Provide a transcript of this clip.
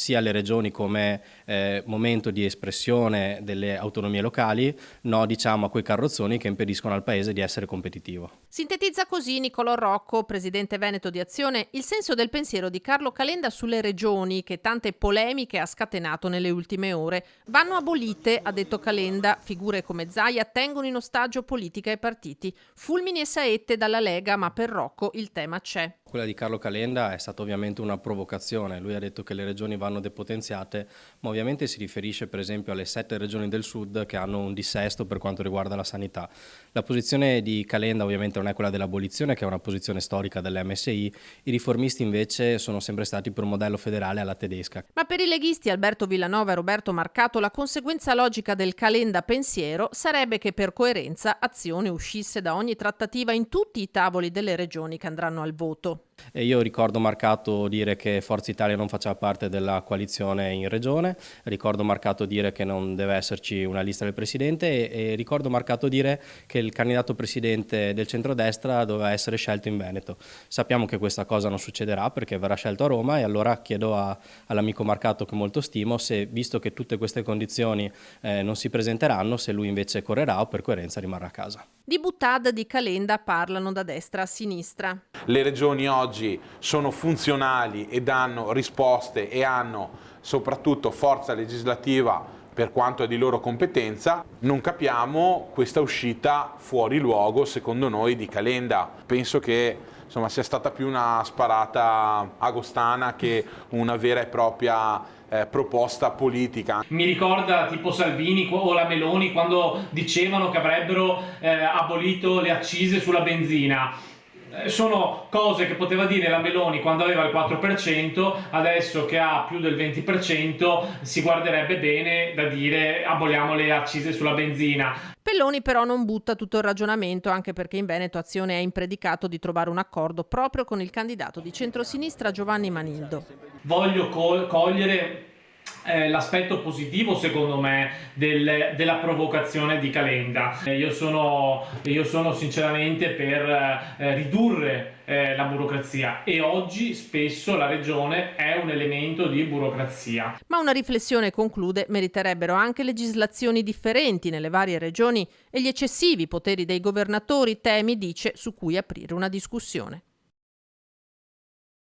sia le regioni come momento di espressione delle autonomie locali, no diciamo a quei carrozzoni che impediscono al Paese di essere competitivo. Sintetizza così Nicolò Rocco, presidente veneto di Azione, il senso del pensiero di Carlo Calenda sulle regioni che tante polemiche ha scatenato nelle ultime ore. Vanno abolite, ha detto Calenda, figure come Zaia tengono in ostaggio politica e partiti. Fulmini e saette dalla Lega, ma per Rocco il tema c'è. Quella di Carlo Calenda è stata ovviamente una provocazione, lui ha detto che le regioni vanno depotenziate, ma ovviamente si riferisce per esempio alle 7 regioni del sud che hanno un dissesto per quanto riguarda la sanità. La posizione di Calenda ovviamente non è quella dell'abolizione, che è una posizione storica dell'MSI, i riformisti invece sono sempre stati per un modello federale alla tedesca. Ma per i leghisti Alberto Villanova e Roberto Marcato la conseguenza logica del Calenda pensiero sarebbe che per coerenza Azione uscisse da ogni trattativa in tutti i tavoli delle regioni che andranno al voto. E io ricordo Marcato dire che Forza Italia non faceva parte della coalizione in regione, ricordo Marcato dire che non deve esserci una lista del presidente e ricordo Marcato dire che il candidato presidente del centrodestra doveva essere scelto in Veneto. Sappiamo che questa cosa non succederà perché verrà scelto a Roma e allora chiedo all'amico Marcato, che molto stimo, se visto che tutte queste condizioni non si presenteranno, se lui invece correrà o per coerenza rimarrà a casa. Di boutade di Calenda parlano da destra a sinistra. Le regioni oggi sono funzionali e danno risposte e hanno soprattutto forza legislativa per quanto è di loro competenza. Non capiamo questa uscita fuori luogo, secondo noi, di Calenda. Penso che sia stata più una sparata agostana che una vera e propria proposta politica. Mi ricorda tipo Salvini o la Meloni quando dicevano che avrebbero abolito le accise sulla benzina. Sono cose che poteva dire la Meloni quando aveva il 4%, adesso che ha più del 20% si guarderebbe bene da dire aboliamo le accise sulla benzina. Pelloni però non butta tutto il ragionamento, anche perché in Veneto Azione è in predicato di trovare un accordo proprio con il candidato di centrosinistra Giovanni Manildo. Voglio cogliere l'aspetto positivo, secondo me, della provocazione di Calenda. Io sono sinceramente per ridurre la burocrazia e oggi spesso la regione è un elemento di burocrazia. Ma una riflessione, conclude, meriterebbero anche legislazioni differenti nelle varie regioni e gli eccessivi poteri dei governatori, temi, dice, su cui aprire una discussione.